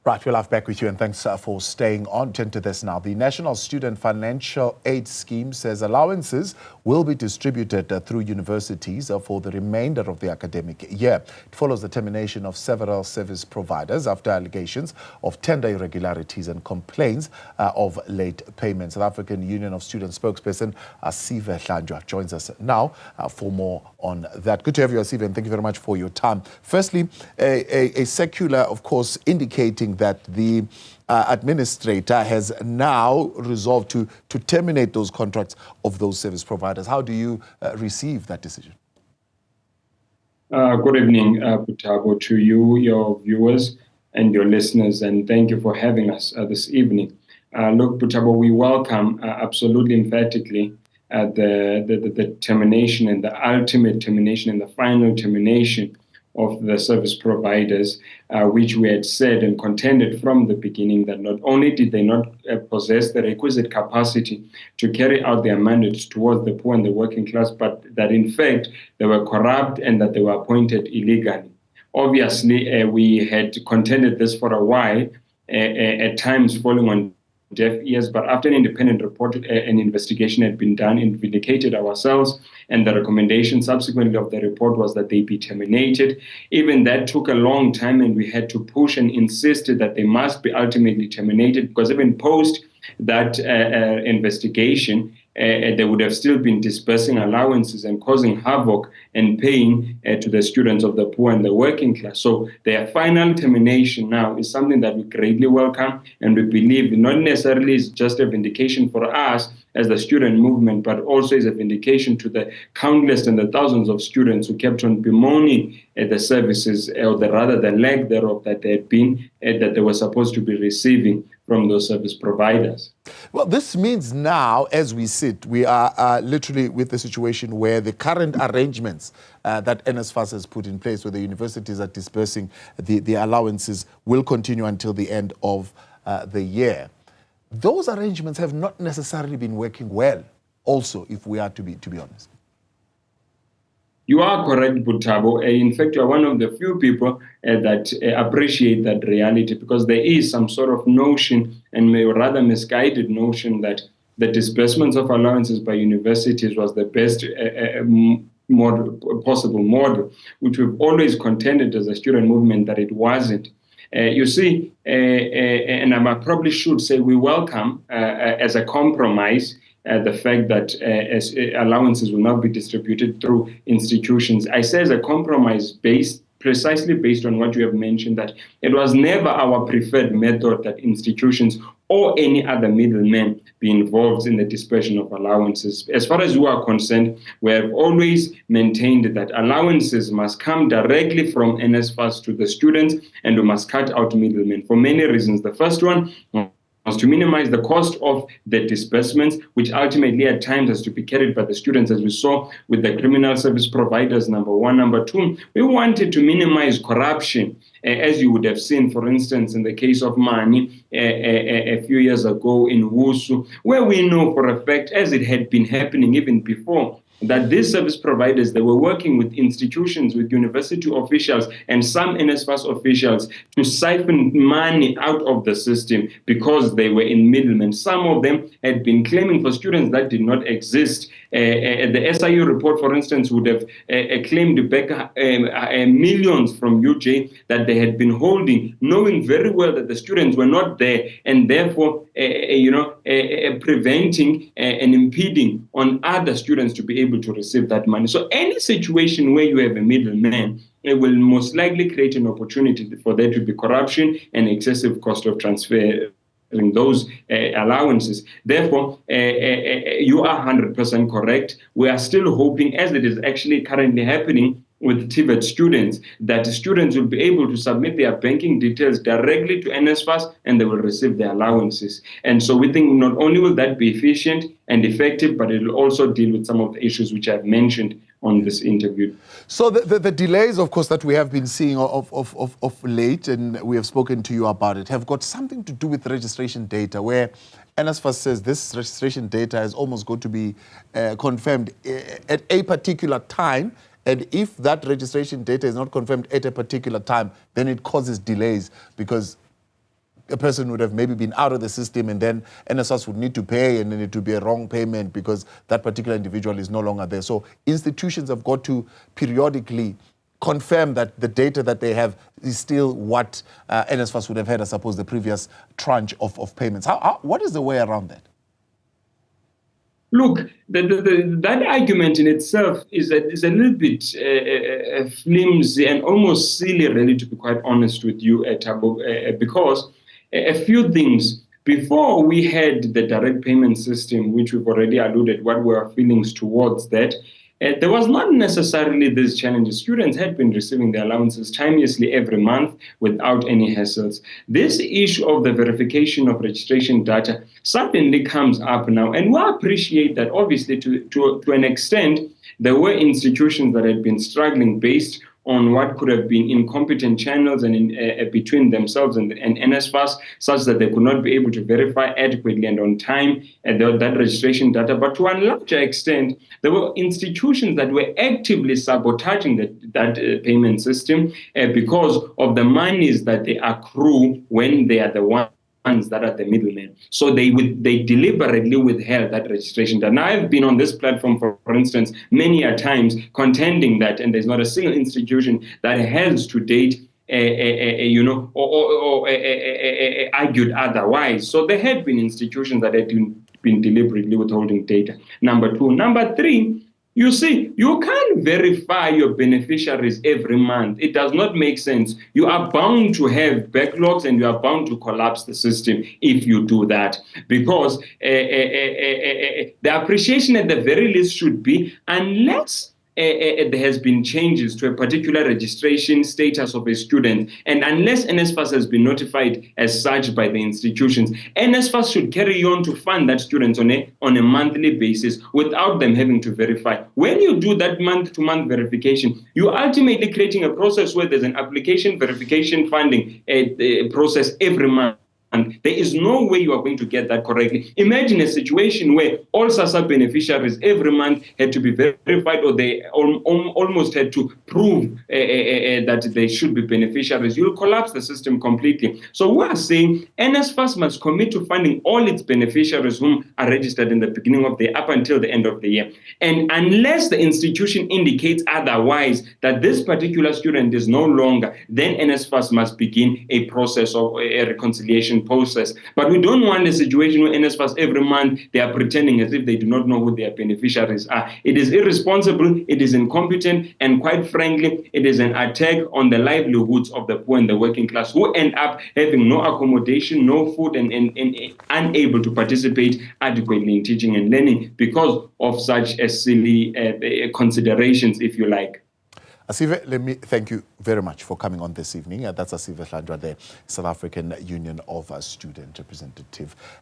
Right, we'll have back with you, and thanks for staying on. Turn to this now. The National Student Financial Aid Scheme says allowances will be distributed through universities for the remainder of the academic year. It follows the termination of several service providers after allegations of tender irregularities and complaints of late payments. South African Union of Students spokesperson Asive Dlanjwa joins us now for more on that. Good to have you, Asive, and thank you very much for your time. Firstly, a circular, of course, indicating that the administrator has now resolved to terminate those contracts of those service providers. How do you receive that decision? Good evening, Butabo, to you, your viewers, and your listeners, and thank you for having us this evening. Look, Butabo, we welcome absolutely emphatically the termination and the ultimate termination and the final termination of the service providers, which we had said and contended from the beginning that not only did they not possess the requisite capacity to carry out their mandates towards the poor and the working class, but that in fact they were corrupt and that they were appointed illegally. Obviously, we had contended this for a while, at times falling on deaf ears, but after an independent report, an investigation had been done and vindicated ourselves, and the recommendation subsequently of the report was that they be terminated. Even that took a long time, and we had to push and insist that they must be ultimately terminated, because even post that investigation, they would have still been dispersing allowances and causing havoc and pain to the students of the poor and the working class. So their final termination now is something that we greatly welcome, and we believe not necessarily is just a vindication for us as the student movement, but also is a vindication to the countless and the thousands of students who kept on bemoaning the services, or rather the lack thereof that they had been, that they were supposed to be receiving from those service providers. Well, this means now, as we sit, we are literally with the situation where the current arrangements that NSFAS has put in place, where the universities are dispersing the allowances, will continue until the end of the year. Those arrangements have not necessarily been working well, also, if we are to be honest. You are correct, Butabo. In fact, you are one of the few people that appreciate that reality, because there is some sort of notion, and rather misguided notion, that the disbursements of allowances by universities was the best possible model, which we've always contended as a student movement that it wasn't. You see, and I probably should say we welcome as a compromise the fact that allowances will not be distributed through institutions. I say as a compromise precisely based on what you have mentioned, that it was never our preferred method that institutions or any other middlemen be involved in the dispersion of allowances. As far as we are concerned, we have always maintained that allowances must come directly from NSFAS to the students, and we must cut out middlemen for many reasons. The first one was to minimize the cost of the disbursements, which ultimately at times has to be carried by the students, as we saw with the criminal service providers, number one. Number two, we wanted to minimize corruption, as you would have seen, for instance, in the case of Mani a few years ago in Wusu, where we know for a fact, as it had been happening even before, that these service providers, they were working with institutions, with university officials and some NSFAS officials to siphon money out of the system because they were in middlemen. Some of them had been claiming for students that did not exist. The SIU report, for instance, would have claimed back millions from UJ that they had been holding, knowing very well that the students were not there, and therefore preventing and impeding on other students to be able to receive that money. So any situation where you have a middleman, it will most likely create an opportunity for there to be corruption and excessive cost of transfer in those allowances. Therefore, you are 100% correct. We are still hoping, as it is actually currently happening with TVET students, that students will be able to submit their banking details directly to NSFAS and they will receive their allowances. And so we think not only will that be efficient and effective, but it will also deal with some of the issues which I've mentioned on this interview. So the delays, of course, that we have been seeing of late, and we have spoken to you about it, have got something to do with registration data, where NSFAS says this registration data is almost going to be confirmed at a particular time. And if that registration data is not confirmed at a particular time, then it causes delays, because a person would have maybe been out of the system, and then NSFAS would need to pay, and then it would be a wrong payment because that particular individual is no longer there. So institutions have got to periodically confirm that the data that they have is still what NSFAS would have had, I suppose, the previous tranche of payments. What is the way around that? Look, that argument in itself is a little bit flimsy and almost silly, really, to be quite honest with you, Thabo, because a few things. Before we had the direct payment system, which we've already alluded what were our feelings towards that, there was not necessarily these challenges. Students had been receiving their allowances timeously every month without any hassles. This issue of the verification of registration data suddenly comes up now, and we appreciate that obviously to an extent. There were institutions that had been struggling based on what could have been incompetent channels and between themselves and NSFAS, such that they could not be able to verify adequately and on time that registration data. But to a larger extent, there were institutions that were actively sabotaging that payment system because of the monies that they accrue when they are the ones that are the middlemen. So they deliberately withheld that registration. And I've been on this platform, for instance, many a times contending that, and there's not a single institution that has to date argued otherwise. So there have been institutions that have been deliberately withholding data. Number two. Number three, you see, you can't verify your beneficiaries every month. It does not make sense. You are bound to have backlogs and you are bound to collapse the system if you do that. Because the appreciation at the very least should be, unless there has been changes to a particular registration status of a student, and unless NSFAS has been notified as such by the institutions, NSFAS should carry on to fund that student on a monthly basis without them having to verify. When you do that month-to-month verification, you're ultimately creating a process where there's an application verification funding process every month. And there is no way you are going to get that correctly. Imagine a situation where all SASA beneficiaries every month had to be verified, or they almost had to prove that they should be beneficiaries. You'll collapse the system completely. So we are saying NSFAS must commit to funding all its beneficiaries whom are registered in the beginning of the year up until the end of the year. And unless the institution indicates otherwise, that this particular student is no longer, then NSFAS must begin a process of a reconciliation process. But we don't want a situation where NSFAS every month they are pretending as if they do not know who their beneficiaries are. It is irresponsible, it is incompetent, and quite frankly, it is an attack on the livelihoods of the poor and the working class, who end up having no accommodation, no food, and unable to participate adequately in teaching and learning because of such a silly considerations, if you like. Asive, let me thank you very much for coming on this evening. That's Asive Dlanjwa, the South African Union of Student Representative.